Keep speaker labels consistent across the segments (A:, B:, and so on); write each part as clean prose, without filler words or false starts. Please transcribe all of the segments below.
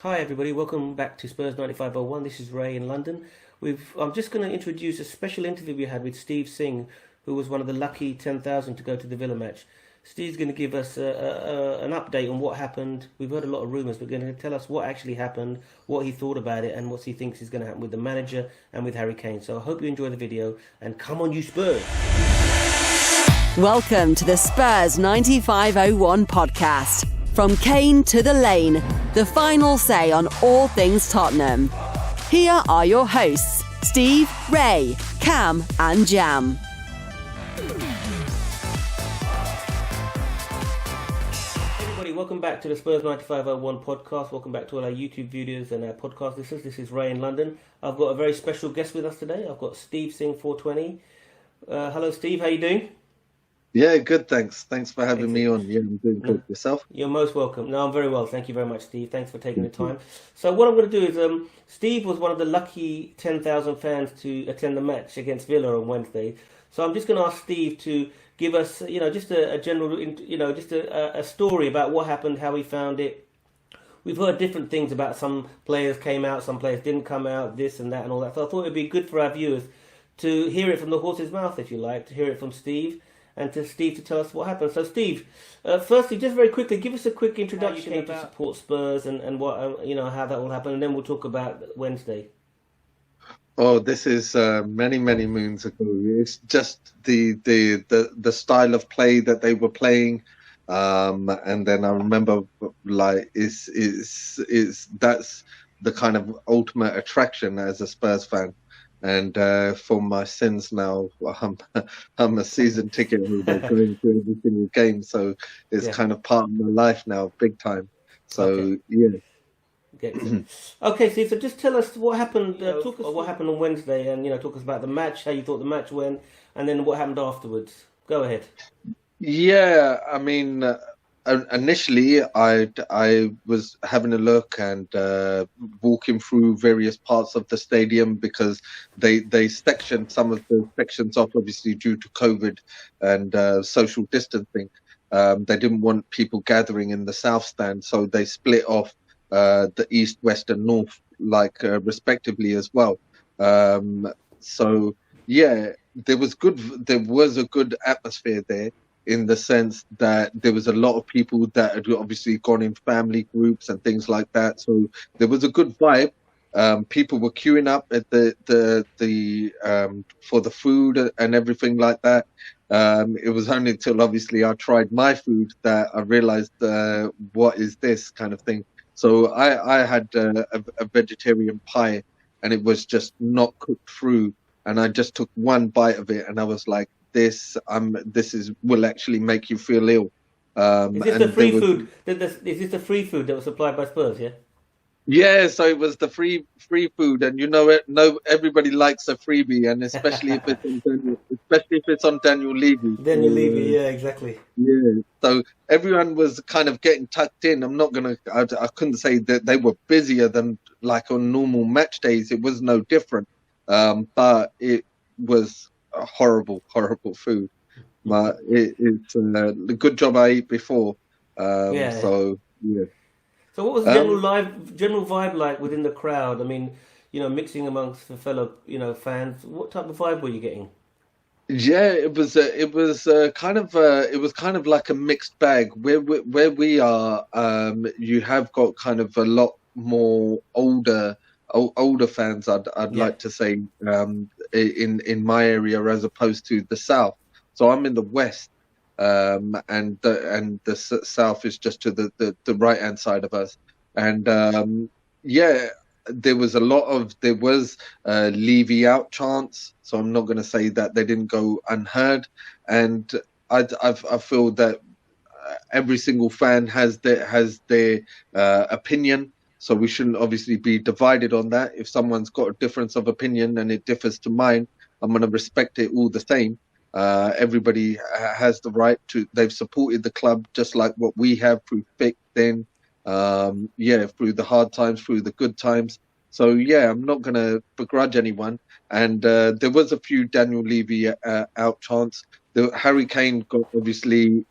A: Hi everybody, welcome back to Spurs 9501. This is Ray in London. I'm just going to introduce a special interview we had with Steve Singh, who was one of the lucky 10,000 to go to the Villa match. Steve's going to give us an update on what happened. We've heard a lot of rumours, but going to tell us what actually happened, what he thought about it, and what he thinks is going to happen with the manager and with Harry Kane. So I hope you enjoy the video, and come on you Spurs!
B: Welcome to the Spurs 9501 podcast. From Kane to the Lane, the final say on all things Tottenham. Here are your hosts, Steve, Ray, Cam and Jam.
A: Everybody, welcome back to the Spurs 9501 podcast. Welcome back to all our YouTube videos and our podcast listeners. This is Ray in London. I've got a very special guest with us today. I've got Steve Singh 420. Hello Steve, how you doing?
C: Yeah, good, thanks. Thanks for having me
A: Excellent.
C: on. Yeah, I'm doing good. Yourself?
A: You're most welcome. No, I'm very well. Thank you very much, Steve. Thanks for taking the time. So what I'm going to do is, Steve was one of the lucky 10,000 fans to attend the match against Villa on Wednesday. So I'm just going to ask Steve to give us, just a general, just a story about what happened, how he found it. We've heard different things about some players came out, some players didn't come out, this and that and all that. So I thought it'd be good for our viewers to hear it from the horse's mouth, if you like, to hear it from Steve. And to Steve to tell us what happened. So, Steve, firstly, just very quickly, give us a quick introduction how you came to support Spurs and what how that all happened, and then we'll talk about Wednesday.
C: Oh, this is many, many moons ago. It's just the style of play that they were playing, and then I remember like is that's the kind of ultimate attraction as a Spurs fan. And for my sins now, I'm a season ticket holder going to every single game, so it's kind of part of my life now, big time. So
A: Okay.
C: yeah.
A: Okay, Steve. So just tell us what happened. Talk us what happened on Wednesday, and talk us about the match, how you thought the match went, and then what happened afterwards. Go ahead.
C: Yeah, I mean, initially I was having a look and walking through various parts of the stadium because they sectioned some of the sections off, obviously due to COVID and social distancing. They didn't want people gathering in the south stand, so they split off the east, west, and north, like respectively as well. So yeah, there was a good atmosphere there in the sense that there was a lot of people that had obviously gone in family groups and things like that. So there was a good vibe. People were queuing up at the for the food and everything like that. It was only until obviously I tried my food that I realized what is this kind of thing. So I had a vegetarian pie and it was just not cooked through. And I just took one bite of it and I was like, this will actually make you feel ill.
A: Is this the
C: And there
A: free
C: was
A: food? Is this the free food that was supplied by Spurs? Yeah.
C: Yeah, so it was the free food, and no, everybody likes a freebie, and especially if it's on Daniel Levy.
A: Then you leave it. Yeah, exactly.
C: Yeah, so everyone was kind of getting tucked in. I couldn't say that they were busier than like on normal match days. It was no different, but it was a horrible food. But it's a good job I ate before.
A: Yeah.
C: So yeah.
A: So what was the
C: Um,
A: general vibe like within the crowd? I mean, mixing amongst the fellow, fans. What type of vibe were you getting?
C: Yeah, it was kind of like a mixed bag. Where we are, you have got kind of a lot more older fans. I'd
A: Yeah.
C: like to say in my area as opposed to the south. So I'm in the west, and the south is just to the right hand side of us. And yeah, there was Levy out chants, so I'm not going to say that they didn't go unheard. And I feel that every single fan has their opinion, so we shouldn't obviously be divided on that. If someone's got a difference of opinion and it differs to mine, I'm going to respect it all the same. Everybody has the right to. They've supported the club just like what we have through thick, thin, through the hard times, through the good times. So yeah, I'm not going to begrudge anyone. And there was a few Daniel Levy out chants. Harry Kane got obviously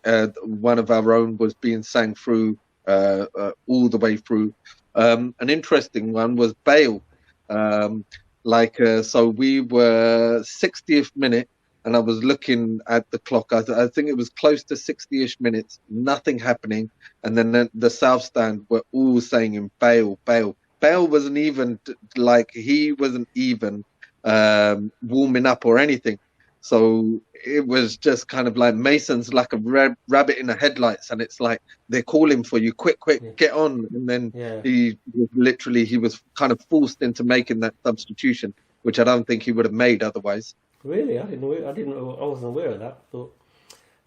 C: one of our own was being sang through all the way through. An interesting one was Bale. So we were 60th minute, and I was looking at the clock. I think it was close to 60-ish minutes, nothing happening. And then the South Stand were all saying, Bale, Bale. Bale wasn't even, he wasn't even warming up or anything. So it was just kind of like Mason's like a rabbit in the headlights, and it's like they're calling for you, quick, get on. And then he was kind of forced into making that substitution, which I don't think he would have made otherwise.
A: Really, I wasn't aware of that.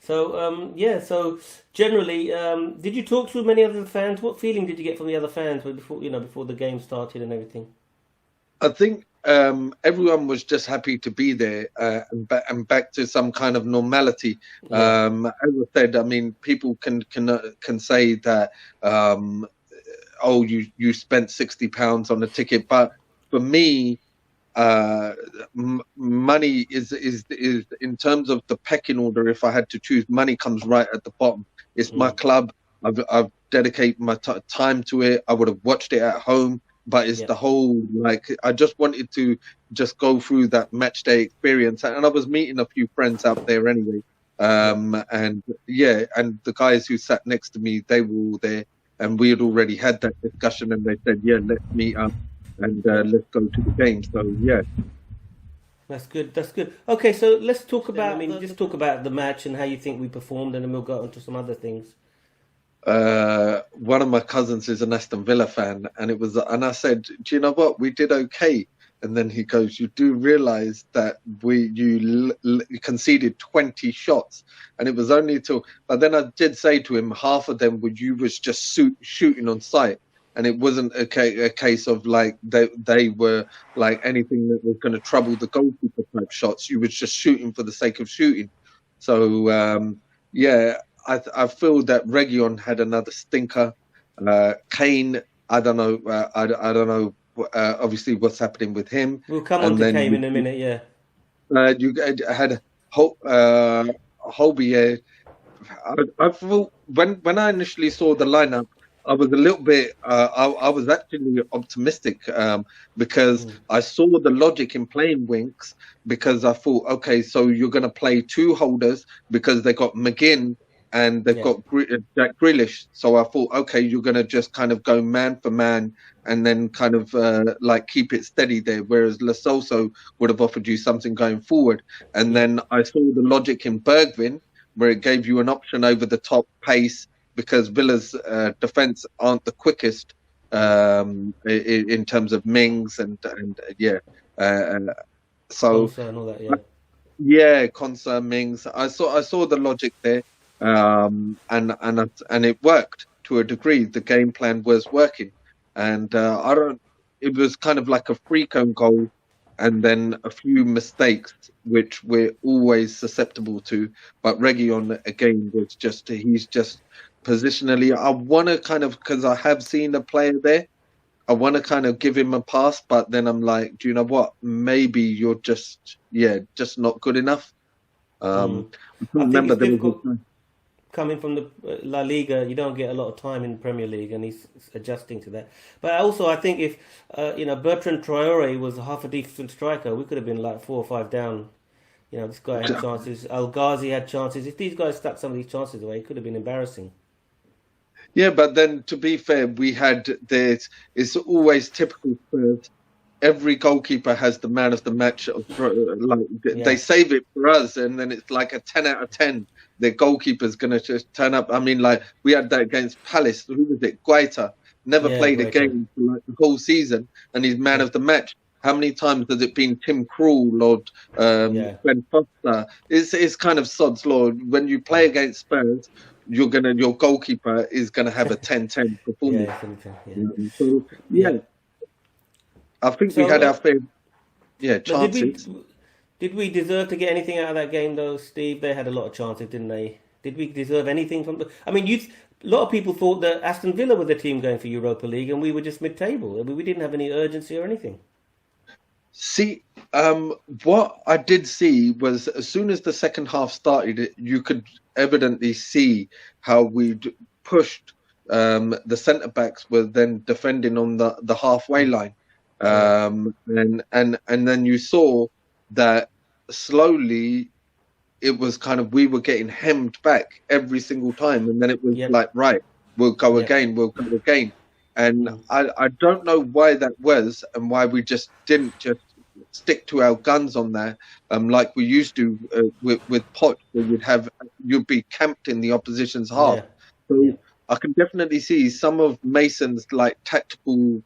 A: So generally, did you talk to many other fans? What feeling did you get from the other fans before the game started and everything?
C: I think everyone was just happy to be there and back to some kind of normality.
A: Yeah.
C: As I said, I mean, people can say that, you spent £60 on a ticket, but for me, money is in terms of the pecking order. If I had to choose, money comes right at the bottom. It's my club. I've dedicated my time to it. I would have watched it at home. But it's the whole, I just wanted to just go through that match day experience. And I was meeting a few friends out there anyway. And the guys who sat next to me, they were all there. And we had already had that discussion. And they said, let's meet up and let's go to the game. So, yeah.
A: That's good. Okay, so let's talk about, just talk about the match and how you think we performed. And then we'll go on to some other things.
C: One of my cousins is an Aston Villa fan, and I said, do you know what, we did okay. And then he goes, you do realize that you conceded 20 shots, and it was only but then I did say to him, half of them you was just shooting on sight, and it wasn't a case of they were like anything that was going to trouble the goalkeeper type shots. You was just shooting for the sake of shooting. So I feel that Reguilon had another stinker. Kane, I don't know. I don't know. Obviously, what's happening with him.
A: We'll come on to Kane in a minute. Yeah.
C: You had Hobie. I thought when I initially saw the lineup, I was a little bit. I was actually optimistic because I saw the logic in playing Winks, because I thought, okay, so you're going to play two holders because they got McGinn and they've got Jack Grealish. So I thought, okay, you're going to just kind of go man for man and then kind of keep it steady there, whereas Lo Celso would have offered you something going forward. And then I saw the logic in Bergvin, where it gave you an option over the top pace, because Villa's defence aren't the quickest in terms of Mings and Konsa, Mings. I saw the logic there. And it worked to a degree. The game plan was working, and it was kind of like a freak own goal, and then a few mistakes which we're always susceptible to. But Reguilon again was he's just positionally. I want to kind of, because I have seen a player there, I want to kind of give him a pass, but then I'm like, do you know what? Maybe you're just not good enough. I remember
A: coming from the La Liga, you don't get a lot of time in the Premier League, and he's adjusting to that. But also, I think if Bertrand Traore was half a decent striker, we could have been like 4 or 5 down. This guy had chances. Al Ghazi had chances. If these guys stuck some of these chances away, it could have been embarrassing.
C: Yeah, but then to be fair, we had this. It's always typical Spurs. Every goalkeeper has the man of the match. They save it for us, and then it's like a 10 out of 10. Their goalkeeper's going to just turn up. I mean, we had that against Palace. Who was it? Guaita. Never played a game for the whole season, and he's man of the match. How many times has it been Tim Krul or Ben Foster? It's kind of sod's law. When you play against Spurs, your goalkeeper is going to have a 10-10 performance. I think we had our fair chances.
A: Did we deserve to get anything out of that game, though, Steve? They had a lot of chances, didn't they? Did we deserve anything from the... I mean, a lot of people thought that Aston Villa were the team going for Europa League, and we were just mid-table. I mean, we didn't have any urgency or anything.
C: See, what I did see was, as soon as the second half started, you could evidently see how we'd pushed the centre backs were then defending on the halfway line, and then you saw that slowly it was kind of we were getting hemmed back every single time, and then it was like, right, we'll go again, and I don't know why that was, and why we just didn't just stick to our guns on that, like we used to with Poch, where you'd be camped in the opposition's half. So I can definitely see some of Mason's like tactical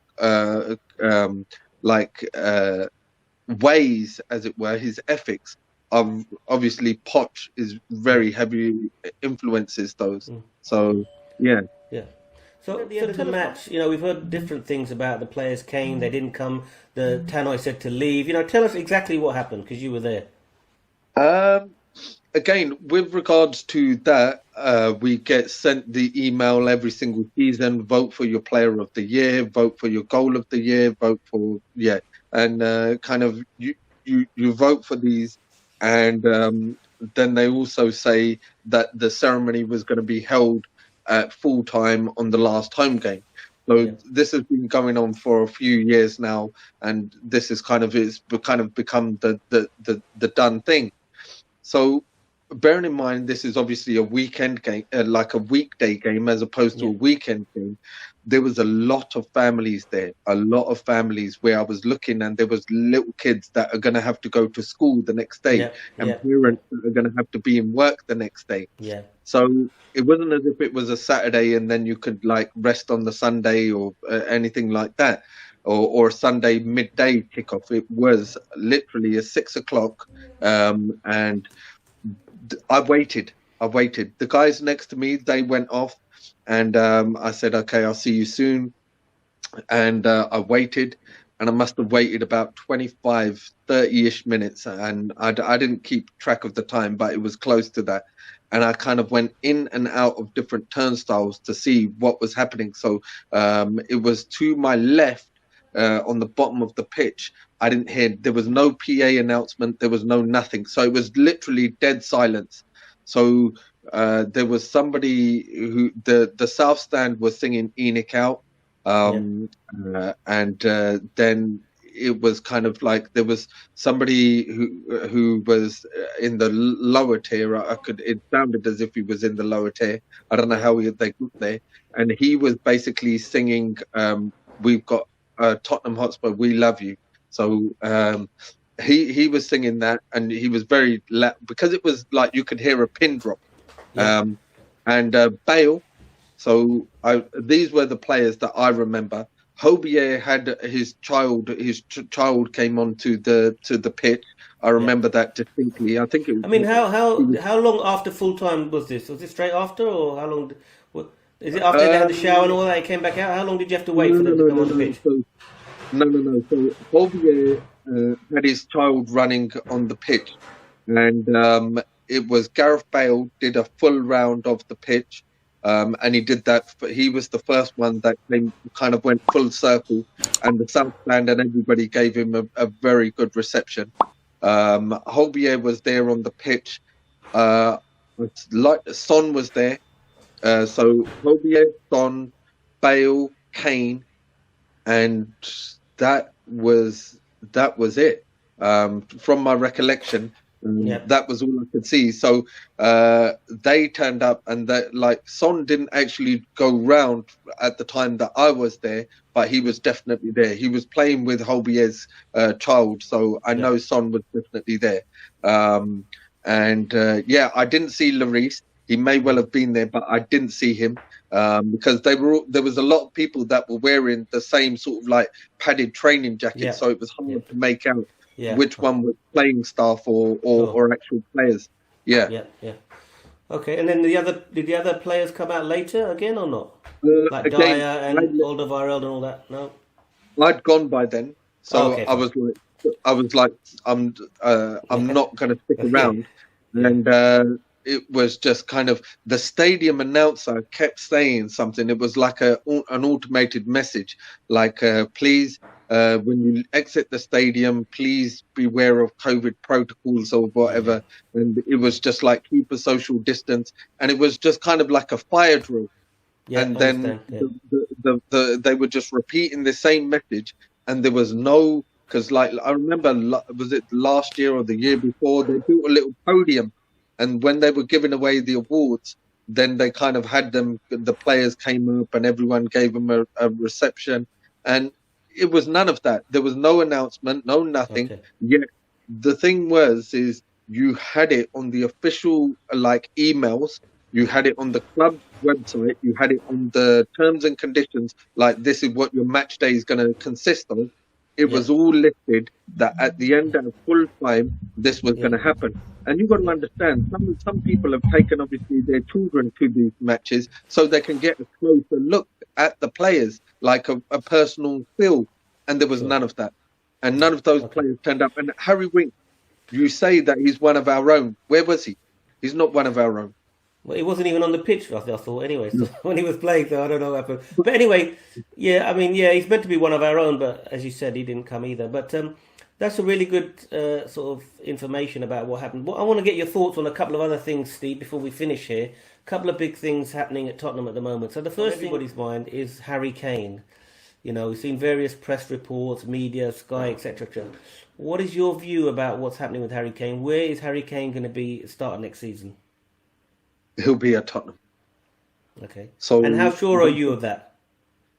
C: ways, as it were, his ethics. Obviously, Poch is very heavy influences those. So yeah.
A: So at the end of the match, we've heard different things about the players. Kane, they didn't come. The Tannoy said to leave. Tell us exactly what happened, because you were there.
C: Again, with regards to that, we get sent the email every single season: vote for your player of the year, vote for your goal of the year, vote for and kind of you vote for these, and then they also say that the ceremony was going to be held at full time on the last home game. So this has been going on for a few years now, and this is kind of become the done thing. So bearing in mind, this is obviously a weekend game, like a weekday game as opposed to a weekend game. There was a lot of families there, where I was looking, and there was little kids that are going to have to go to school the next day, and parents that are going to have to be in work the next day. So it wasn't as if it was a Saturday and then you could like rest on the Sunday or anything like that, or a Sunday midday kickoff. It was literally a 6 o'clock, and I waited. The guys next to me, they went off, and I said, okay, I'll see you soon. And I waited, and I must have waited about 25, 30-ish minutes, and I didn't keep track of the time, but it was close to that. And I kind of went in and out of different turnstiles to see what was happening. So it was to my left, on the bottom of the pitch. I didn't hear, there was no PA announcement, there was no nothing. So it was literally dead silence. So there was somebody who, the South Stand was singing Enoch Out. And then it was kind of like there was somebody who was in the lower tier. It sounded as if he was in the lower tier. I don't know how they got there. And he was basically singing, we've got Tottenham Hotspur, we love you. So he was singing that, and he was very because it was like you could hear a pin drop. And Bale. So these were the players that I remember. Hobier had his child. His child came onto the pitch. I remember that distinctly. I think it was.
A: I mean, how long after full time was this? Was it straight after, or how long? Is it after they had the shower and all that? He came back out. How long did you have to wait for them to come on the pitch?
C: No. So Hobier had his child running on the pitch, and it was Gareth Bale did a full round of the pitch. And he did that. He was the first one that kind of went full circle, and the South Stand and everybody gave him a very good reception. Hobier was there on the pitch. Son was there. So Hobier, Son, Bale, Kane, and that was it. From my recollection. That was all I could see. So they turned up, and Son didn't actually go round at the time that I was there, but he was definitely there. He was playing with Hobier's child, so I know Son was definitely there. I didn't see Lloris. He may well have been there, but I didn't see him because there was a lot of people that were wearing the same sort of like padded training jackets, so it was hard to make out. Which one was playing staff or actual players? Yeah.
A: Okay, and then did the other players come out later again or not? Like again, Dyer and Alderweireld and all that? No,
C: I'd gone by then, so I was like, I'm not going to stick around, and it was just kind of the stadium announcer kept saying something. It was like an automated message, like please. When you exit the stadium, please beware of COVID protocols or whatever. And it was just like keep a social distance. And it was just kind of like a fire drill.
A: Yeah,
C: and
A: I
C: then
A: understand. Yeah.
C: they were just repeating the same message, and there was no, because like I remember, was it last year or the year before, they built a little podium, and when they were giving away the awards, then they kind of had them, the players came up and everyone gave them a reception, and it was none of that. There was no announcement, no nothing.
A: Okay.
C: Yet the thing is you had it on the official like emails, you had it on the club website, you had it on the terms and conditions, like this is what your match day is going to consist of. It
A: Yeah.
C: was all listed that at the end of full time, this was going to happen. And you've got to understand, some people have taken obviously their children to these matches so they can get a closer look at the players, like a personal feel. And there was
A: Sure.
C: none of that. And none of those players turned up. And Harry Winks, you say that he's one of our own. Where was he? He's not one of our own.
A: Well, he wasn't even on the pitch, I thought, anyway, so when he was playing, so I don't know what happened. But anyway, yeah, I mean, yeah, he's meant to be one of our own, but as you said, he didn't come either. But that's a really good sort of information about what happened. Well, I want to get your thoughts on a couple of other things, Steve, before we finish here. A couple of big things happening at Tottenham at the moment. So the first thing on everybody's mind is Harry Kane. You know, we've seen various press reports, media, Sky, etc. What is your view about what's happening with Harry Kane? Where is Harry Kane going to be starting next season?
C: He'll be at Tottenham.
A: Okay.
C: So,
A: and how sure are you of that?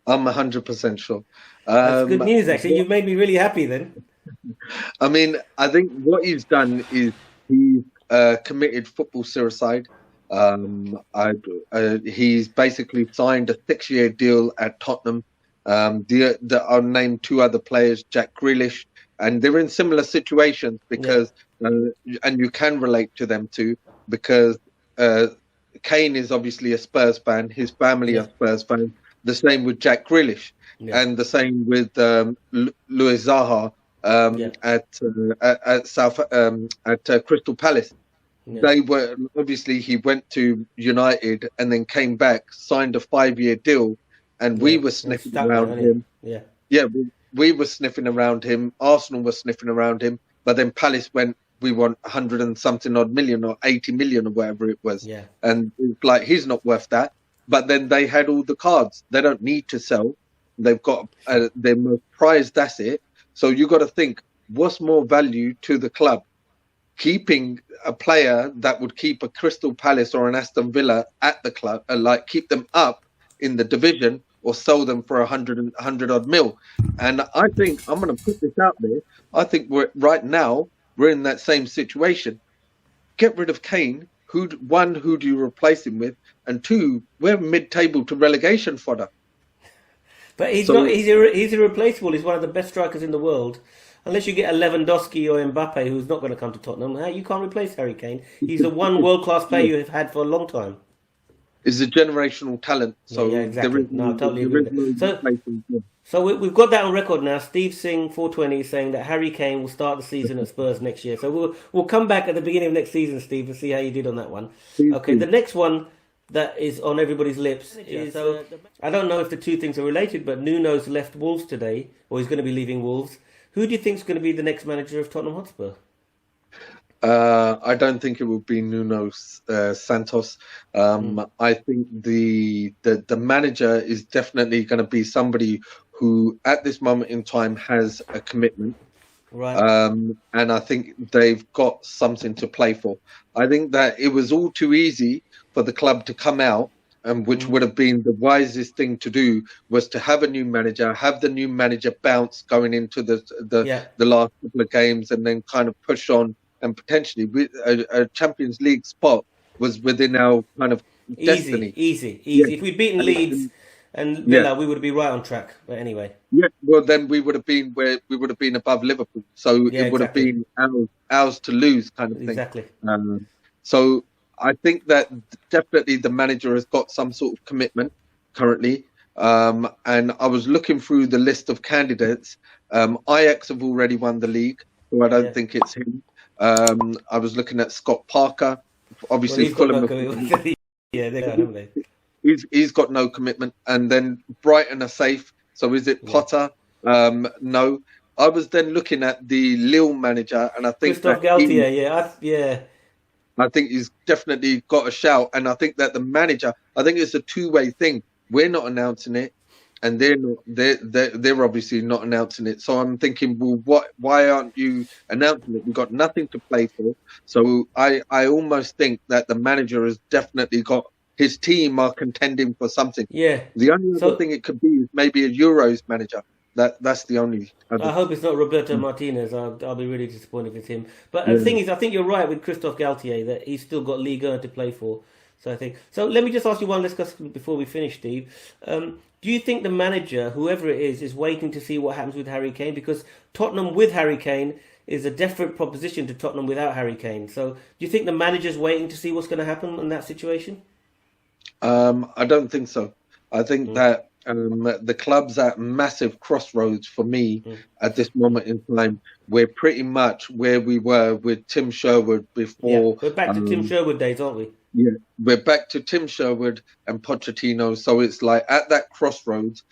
C: I'm 100% sure.
A: That's good news, actually. You've made me really happy then.
C: I mean, I think what he's done is he's committed football suicide. He's basically signed a 6-year deal at Tottenham. I'll name 2 other players, Jack Grealish, and they're in similar situations because, and you can relate to them too, because Kane is obviously a Spurs fan, his family are Spurs fans. The same with Jack Grealish, and the same with Luis Zaha at Crystal Palace. They were obviously, he went to United and then came back, signed a 5-year deal, and we were sniffing around him. We were sniffing around him. Arsenal was sniffing around him, but then Palace went, we want 100 and something odd million or 80 million or whatever it was. And it's like, he's not worth that. But then they had all the cards. They don't need to sell. They've got their most prized asset. So you got to think, what's more value to the club? Keeping a player that would keep a Crystal Palace or an Aston Villa at the club, like keep them up in the division, or sell them for 100 odd mil. And I think, I'm going to put this out there, I think right now, we're in that same situation. Get rid of Kane. Who do you replace him with? And 2, we're mid-table to relegation fodder.
A: But he's irreplaceable. He's one of the best strikers in the world. Unless you get a Lewandowski or Mbappe, who's not going to come to Tottenham, you can't replace Harry Kane. He's the one world-class player you have had for a long time.
C: Is a generational talent. So
A: exactly. I totally agree with that. So we've got that on record now. Steve Singh 420 is saying that Harry Kane will start the season at Spurs next year. So we'll come back at the beginning of next season, Steve, and see how you did on that one. Okay, the next one that is on everybody's lips is, I don't know if the 2 things are related, but Nuno's left Wolves today, or he's going to be leaving Wolves. Who do you think is going to be the next manager of Tottenham Hotspur?
C: I don't think it will be Nuno Santos. I think the manager is definitely going to be somebody who, at this moment in time, has a commitment.
A: Right.
C: And I think they've got something to play for. I think that it was all too easy for the club to come out, and which would have been the wisest thing to do, was to have a new manager, have the new manager bounce going into the last couple of games, and then kind of push on. And potentially a Champions League spot was within our kind of destiny.
A: Easy. If we'd beaten Leeds and Villa, we would be right on track. But anyway. Yeah,
C: well, then we would have been above Liverpool. So it would have been ours to lose kind of thing.
A: Exactly.
C: So I think that definitely the manager has got some sort of commitment currently. And I was looking through the list of candidates. Ajax have already won the league, so I don't think it's him. I was looking at Scott Parker. Obviously, Fulham. He's got no commitment. And then Brighton are safe. So is it Potter? No. I was then looking at the Lille manager, and I think
A: Christophe Galtier.
C: I think he's definitely got a shout. And I think that the manager, I think it's a 2-way thing. We're not announcing it, and they're obviously not announcing it. So I'm thinking, well, why aren't you announcing it? We've got nothing to play for. So I almost think that the manager has definitely got his team are contending for something.
A: Yeah.
C: The only other
A: So
C: thing it could be is maybe a Euros manager. That's the only other.
A: I hope it's not Roberto Martinez. I'll be really disappointed if it's him. But the
C: Yeah.
A: thing is, I think you're right with Christophe Galtier that he's still got Ligue 1 to play for. So I think. So let me just ask you one last question before we finish, Steve. Do you think the manager, whoever it is waiting to see what happens with Harry Kane? Because Tottenham with Harry Kane is a different proposition to Tottenham without Harry Kane. So do you think the manager's waiting to see what's going to happen in that situation?
C: I don't think so. I think that the club's at massive crossroads for me at this moment in time. We're pretty much where we were with Tim Sherwood before.
A: We're back to Tim Sherwood days, aren't we?
C: Yeah, we're back to Tim Sherwood and Pochettino. So it's like at that crossroads,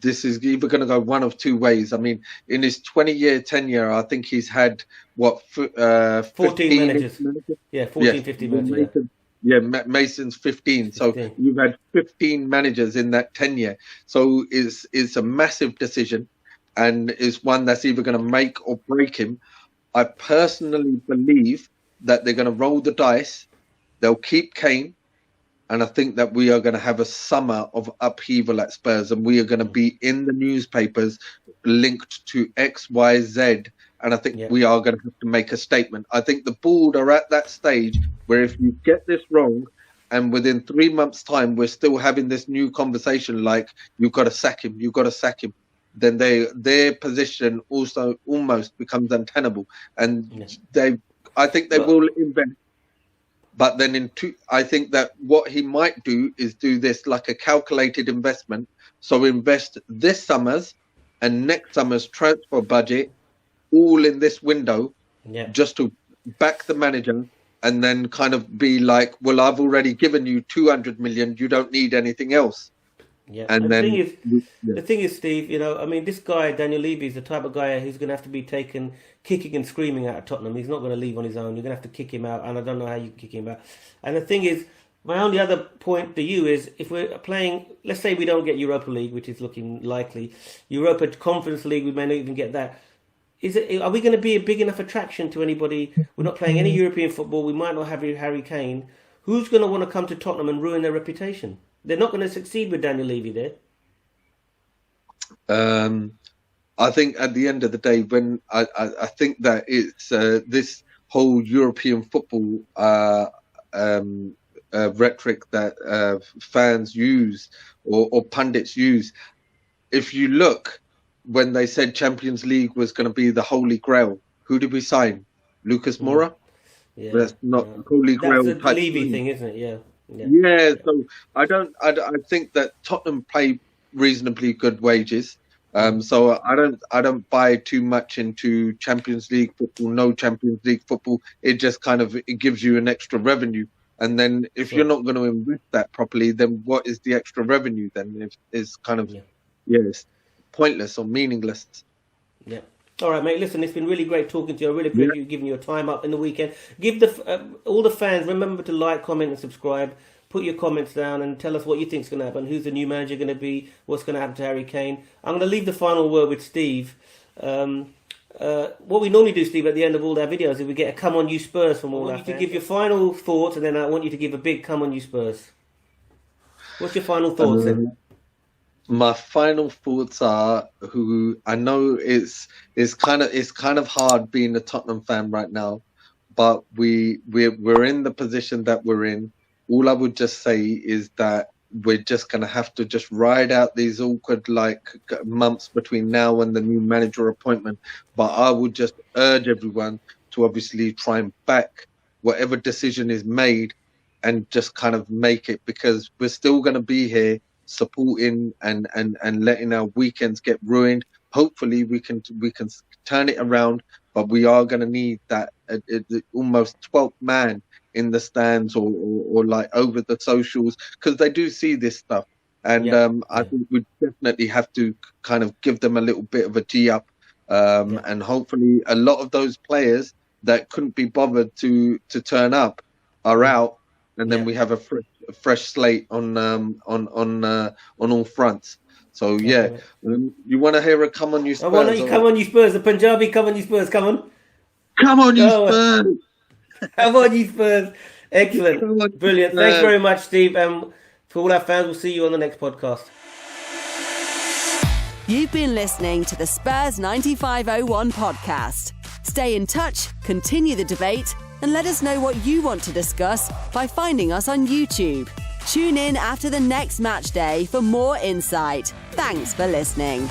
C: this is either going to go one of two ways. I mean, in his 20-year tenure, I think he's had,
A: 14 managers. Yeah, 14, 15 managers.
C: Mason's 15. So you've had 15 managers in that tenure. So it's a massive decision, and it's one that's either going to make or break him. I personally believe that they're going to roll the dice. They'll keep Kane, and I think that we are going to have a summer of upheaval at Spurs, and we are going to be in the newspapers linked to X, Y, Z. And I think we are going to have to make a statement. I think the board are at that stage where if you get this wrong, and within 3 months' time we're still having this new conversation like you've got to sack him, then their position also almost becomes untenable. And I think they will invent. But then I think that what he might do is do this like a calculated investment. So invest this summer's and next summer's transfer budget all in this window, just to back the manager, and then kind of be like, well, I've already given you 200 million. You don't need anything else.
A: Yeah. And the thing is, Steve, I mean, this guy, Daniel Levy, is the type of guy who's going to have to be taken kicking and screaming out of Tottenham. He's not going to leave on his own. You're going to have to kick him out, and I don't know how you kick him out. And the thing is, my only other point to you is, if we're playing, let's say we don't get Europa League, which is looking likely, Europa Conference League, we may not even get that. Are we going to be a big enough attraction to anybody? We're not playing any European football. We might not have Harry Kane. Who's going to want to come to Tottenham and ruin their reputation? They're not going to succeed with Daniel Levy there.
C: I think at the end of the day, when I think that it's this whole European football rhetoric that fans use or pundits use. If you look, when they said Champions League was going to be the holy grail, who did we sign? Lucas Moura?
A: Yeah,
C: that's not holy grail.
A: That's a Levy thing, isn't it? Yeah.
C: So I think that Tottenham pay reasonably good wages. So I don't buy too much into Champions League football. No Champions League football. It just kind of it gives you an extra revenue. And then if you're not going to invest that properly, then what is the extra revenue then? It's kind of it's pointless or meaningless.
A: Yeah. All right, mate. Listen, it's been really great talking to you. I really appreciate you giving your time up in the weekend. Give all the fans, remember to like, comment, and subscribe. Put your comments down and tell us what you think is going to happen. Who's the new manager going to be? What's going to happen to Harry Kane? I'm going to leave the final word with Steve. What we normally do, Steve, at the end of all our videos is we get a "Come on, you Spurs" from all our fans. I want you to give your final thoughts, and then I want you to give a big "Come on, you Spurs." What's your final thoughts then?
C: My final thoughts are, who I know it's kind of hard being a Tottenham fan right now, but we're in the position that we're in. All I would just say is that we're just going to have to just ride out these awkward months between now and the new manager appointment. But I would just urge everyone to obviously try and back whatever decision is made and just kind of make it, because we're still going to be here supporting and letting our weekends get ruined. Hopefully we can turn it around, but we are going to need that almost 12th man in the stands or like over the socials, because they do see this stuff. And I think we definitely have to kind of give them a little bit of a G up, and hopefully a lot of those players that couldn't be bothered to turn up are out, and then we have a fresh fresh slate on all fronts. So yeah, you want to hear a come on you Spurs?
A: Come on you Spurs, the Punjabi come on you Spurs, come on.
C: Come on you Spurs.
A: Come on you Spurs. Excellent. Brilliant. Thanks very much, Steve. For all our fans, we'll see you on the next podcast.
B: You've been listening to the Spurs 9501 podcast. Stay in touch, continue the debate, and let us know what you want to discuss by finding us on YouTube. Tune in after the next match day for more insight. Thanks for listening.